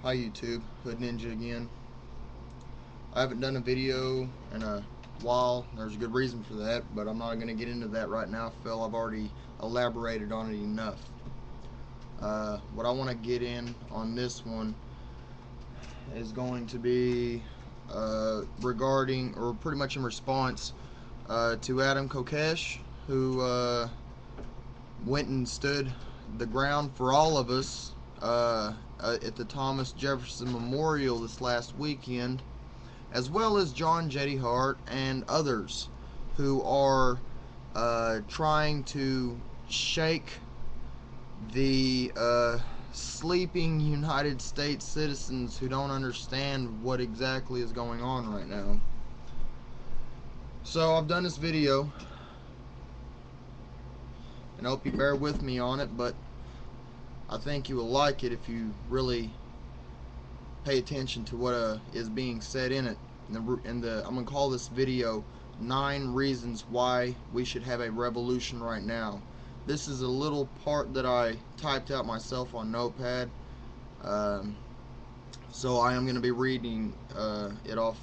Hi YouTube, Hood Ninja again. I haven't done a video in a while. There's a good reason for that, but I'm not going to get into that right now. I feel I've already elaborated on it enough. What I want to get in on this one is going to be regarding, or pretty much in response to Adam Kokesh, who went and stood the ground for all of us at the Thomas Jefferson Memorial this last weekend, as well as John Jetty Hart and others who are trying to shake the sleeping United States citizens who don't understand what exactly is going on right now. So I've done this video, and I hope you bear with me on it, but I think you will like it if you really pay attention to what is being said in it. I'm gonna call this video 9 reasons why we should have a revolution right now. This is a little part that I typed out myself on Notepad, so I am going to be reading it off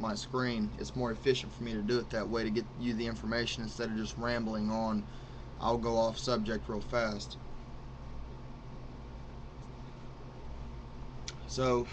my screen. It's more efficient for me to do it that way, to get you the information instead of just rambling on. I'll go off subject real fast. So,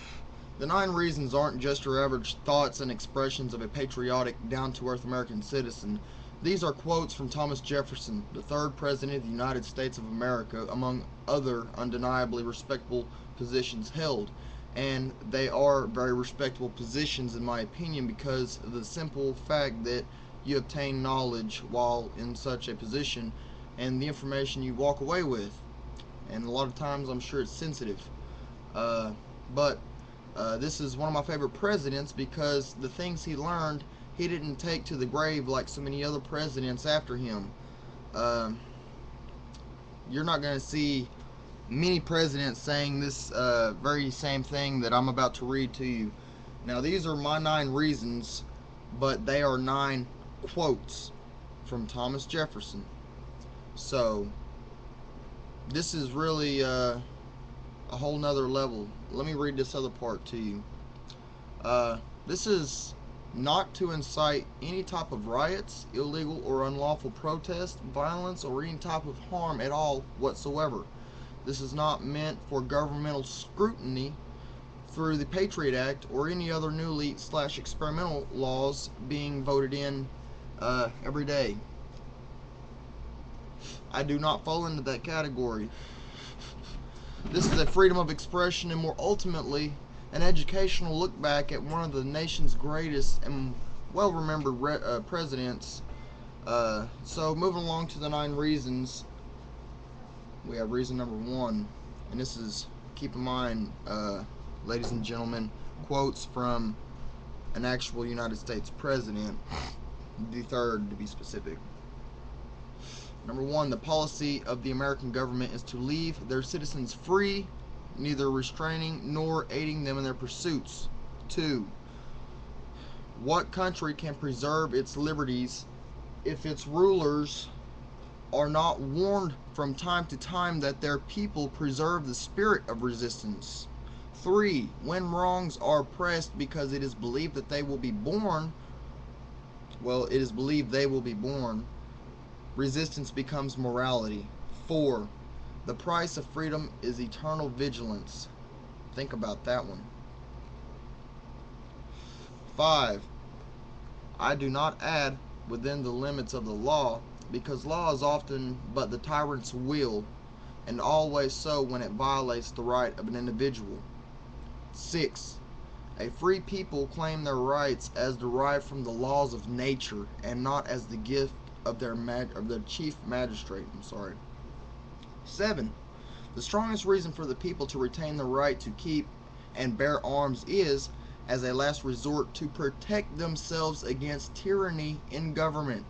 the 9 reasons aren't just your average thoughts and expressions of a patriotic, down-to-earth American citizen. These are quotes from Thomas Jefferson, the 3rd President of the United States of America, among other undeniably respectable positions held. And they are very respectable positions, in my opinion, because of the simple fact that you obtain knowledge while in such a position, and the information you walk away with. And a lot of times I'm sure it's sensitive. But this is one of my favorite presidents because the things he learned, he didn't take to the grave like so many other presidents after him. You're not going to see many presidents saying this very same thing that I'm about to read to you. Now, these are my 9 reasons, but they are 9 quotes from Thomas Jefferson. So, this is really a whole nother level. Let me read this other part to you. This is not to incite any type of riots, illegal or unlawful protest, violence, or any type of harm at all whatsoever. This is not meant for governmental scrutiny through the Patriot Act or any other newly / experimental laws being voted in every day. I do not fall into that category. This is a freedom of expression and, more ultimately, an educational look back at one of the nation's greatest and well-remembered presidents. So moving along to the 9 reasons, we have reason number 1, and this is, keep in mind, ladies and gentlemen, quotes from an actual United States president, the 3rd to be specific. Number 1, the policy of the American government is to leave their citizens free, neither restraining nor aiding them in their pursuits. 2, what country can preserve its liberties if its rulers are not warned from time to time that their people preserve the spirit of resistance? 3, when wrongs are pressed because it is believed that they will be born, resistance becomes morality. 4, the price of freedom is eternal vigilance. Think about that one. 5, I do not add within the limits of the law, because law is often but the tyrant's will, and always so when it violates the right of an individual. 6, a free people claim their rights as derived from the laws of nature and not as the gift of their chief magistrate. 7, the strongest reason for the people to retain the right to keep and bear arms is, as a last resort, to protect themselves against tyranny in government.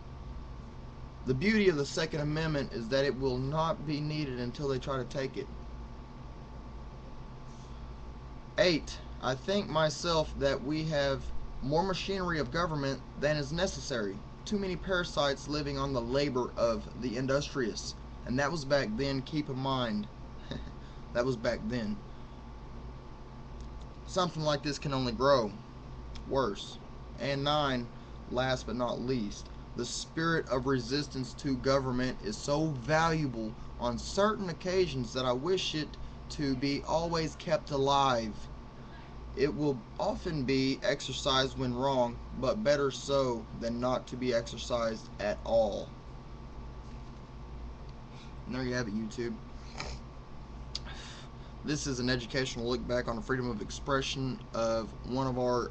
The beauty of the Second Amendment is that it will not be needed until they try to take it. 8, I think myself that we have more machinery of government than is necessary. Too many parasites living on the labor of the industrious. And that was back then, keep in mind. That was back then. something like this can only grow worse. And 9, last but not least, the spirit of resistance to government is so valuable on certain occasions that I wish it to be always kept alive. It will often be exercised when wrong, but better so than not to be exercised at all. And there you have it, YouTube. This is an educational look back on the freedom of expression of one of our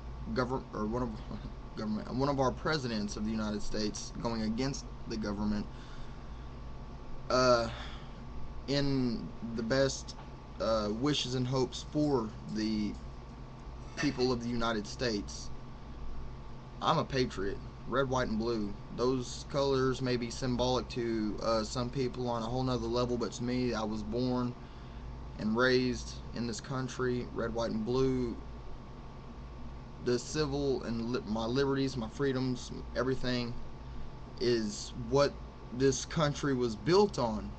one of our presidents of the United States going against the government in the best wishes and hopes for the people of the United States. I'm a patriot. Red, white, and blue. Those colors may be symbolic to some people on a whole nother level, but to me, I was born and raised in this country. Red, white, and blue. The civil and my liberties, my freedoms, everything is what this country was built on.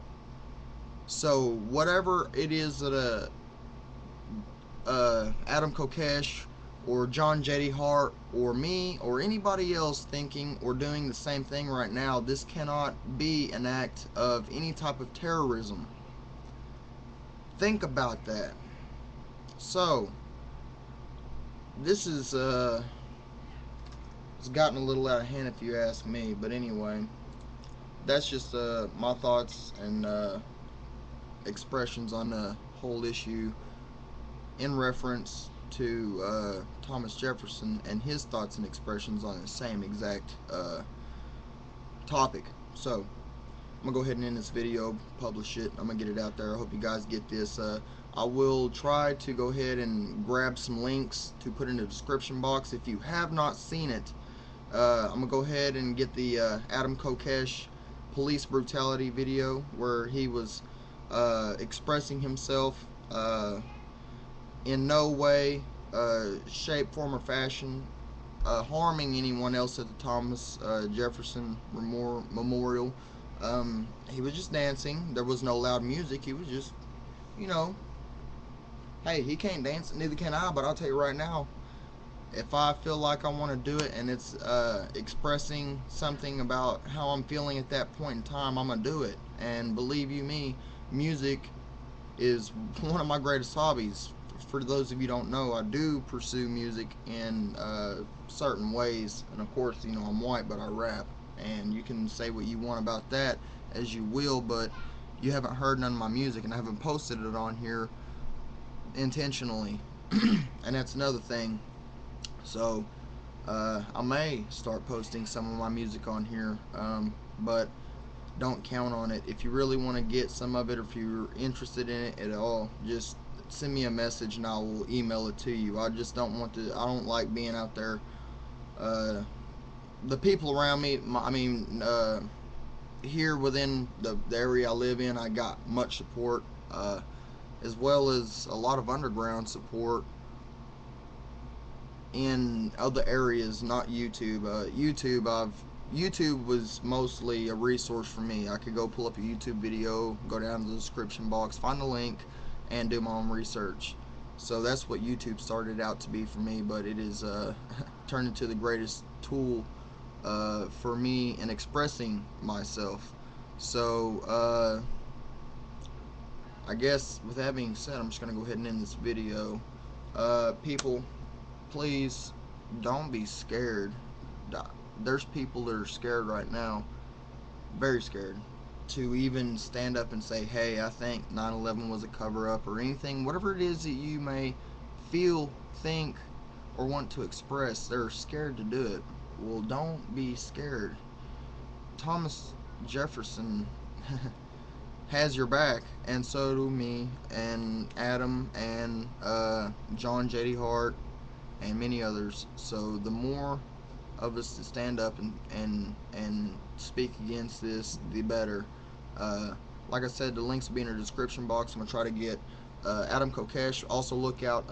So whatever it is that Adam Kokesh or John J.D. Hart or me or anybody else thinking or doing the same thing right now, this cannot be an act of any type of terrorism. Think about that. So this is it's gotten a little out of hand if you ask me, but anyway, that's just my thoughts and expressions on the whole issue in reference to Thomas Jefferson and his thoughts and expressions on the same exact topic. So I'm gonna go ahead and end this video, publish it. I'm gonna get it out there. I hope you guys get this. I will try to go ahead and grab some links to put in the description box. If you have not seen it, I'm gonna go ahead and get the Adam Kokesh police brutality video where he was expressing himself in no way, shape, form, or fashion harming anyone else at the Thomas Jefferson Memorial. He was just dancing. There was no loud music. He was just, you know, hey, he can't dance, neither can I, but I'll tell you right now, if I feel like I want to do it and it's expressing something about how I'm feeling at that point in time, I'm going to do it. And believe you me, music is one of my greatest hobbies. For those of you who don't know, I do pursue music in certain ways. And of course, you know, I'm white, but I rap. And you can say what you want about that as you will, but you haven't heard none of my music, and I haven't posted it on here intentionally. And that's another thing. So I may start posting some of my music on here, but don't count on it. If you really want to get some of it, or if you're interested in it at all, just send me a message and I will email it to you. I just don't want to, I don't like being out there. The people around me, here within the area I live in, I got much support, as well as a lot of underground support in other areas, not YouTube. YouTube was mostly a resource for me. I could go pull up a YouTube video, go down to the description box, find a link, and do my own research. So that's what YouTube started out to be for me, but it is turned into the greatest tool for me in expressing myself. So I guess with that being said, I'm just going to go ahead and end this video. People, please don't be scared. There's people that are scared right now, very scared, to even stand up and say, hey, I think 9/11 was a cover-up, or anything, whatever it is that you may feel, think, or want to express. They're scared to do it. Well, don't be scared. Thomas Jefferson has your back, and so do me, and Adam, and John J.D. Hart, and many others. So the more of us to stand up and speak against this, the better. Like I said, the links will be in the description box. I'm going to try to get Adam Kokesh. Also look out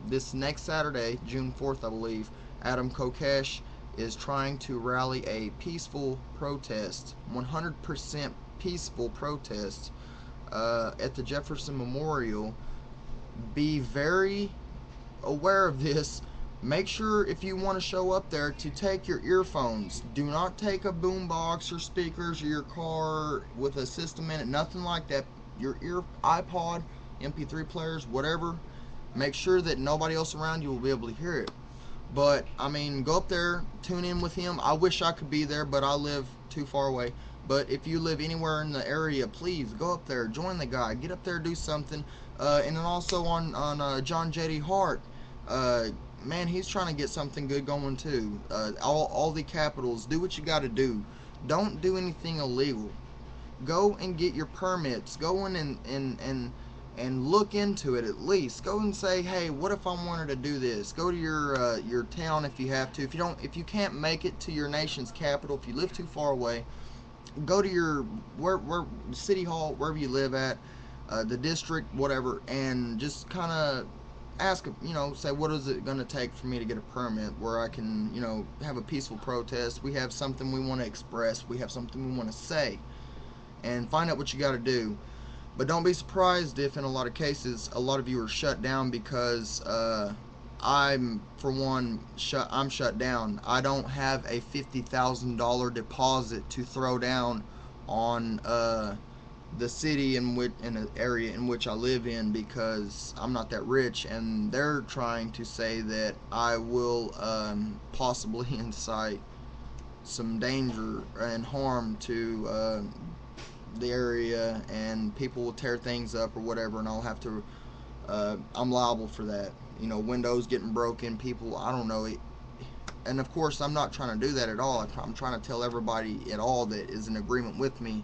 this next Saturday, June 4th, I believe, Adam Kokesh is trying to rally a peaceful protest, 100% peaceful protest at the Jefferson Memorial. Be very aware of this, make sure if you want to show up there to take your earphones. Do not take a boombox or speakers or your car with a system in it, nothing like that. Your iPod, MP3 players, whatever. Make sure that nobody else around you will be able to hear it. But I mean, go up there, tune in with him. I wish I could be there, but I live too far away. But if you live anywhere in the area, please go up there, join the guy, get up there, do something. And then also on John J.D. Hart, man, he's trying to get something good going too. All the capitals, do what you got to do. Don't do anything illegal. Go and get your permits. Go in and look into it at least. Go and say, hey, what if I wanted to do this? Go to your town if you have to. If you can't make it to your nation's capital, if you live too far away, go to your where city hall, wherever you live at, the district, whatever, and just kind of ask, say, what is it going to take for me to get a permit where I can, have a peaceful protest? We have something we want to express. We have something we want to say, and find out what you got to do. But don't be surprised if in a lot of cases a lot of you are shut down because I'm, for one, I'm shut down. I don't have a $50,000 deposit to throw down on the city in the area in which I live in because I'm not that rich, and they're trying to say that I will possibly incite some danger and harm to the area, and people will tear things up or whatever, and I'll have to I'm liable for that. Windows getting broken, people, I don't know. And of course, I'm not trying to do that at all. I'm trying to tell everybody at all that is in agreement with me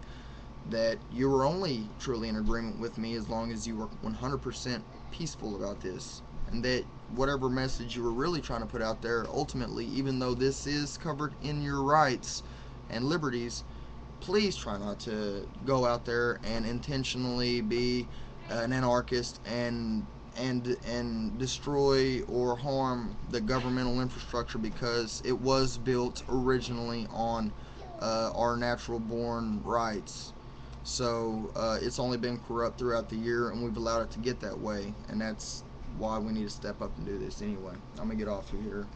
that you were only truly in agreement with me as long as you were 100% peaceful about this, and that whatever message you were really trying to put out there, ultimately, even though this is covered in your rights and liberties, please try not to go out there and intentionally be an anarchist and destroy or harm the governmental infrastructure, because it was built originally on our natural born rights. So it's only been corrupt throughout the year, and we've allowed it to get that way, and that's why we need to step up and do this. Anyway, I'm gonna get off of here.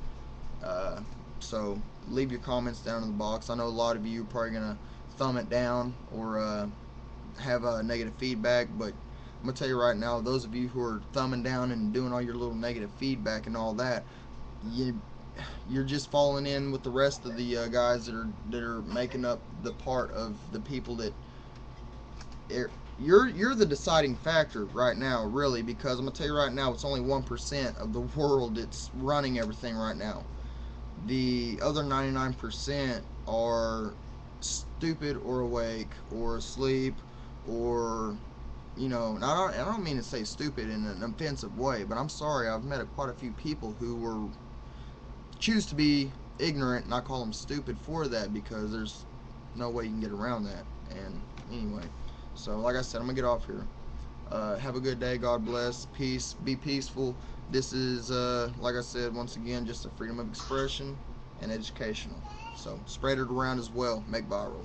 So leave your comments down in the box. I know a lot of you are probably gonna thumb it down or have negative feedback, but I'm gonna tell you right now, those of you who are thumbing down and doing all your little negative feedback and all that, you're just falling in with the rest of the guys that are making up the part of the people that you're the deciding factor right now, really, because I'm gonna tell you right now, it's only 1% of the world that's running everything right now. The other 99% are stupid or awake or asleep, or and I don't mean to say stupid in an offensive way, but I'm sorry, I've met quite a few people who choose to be ignorant, and I call them stupid for that, because there's no way you can get around that. And anyway, so like I said, I'm gonna get off here. Have a good day. God bless. Peace. Be peaceful. This is, like I said, once again, just a freedom of expression and educational. So spread it around as well. Make viral.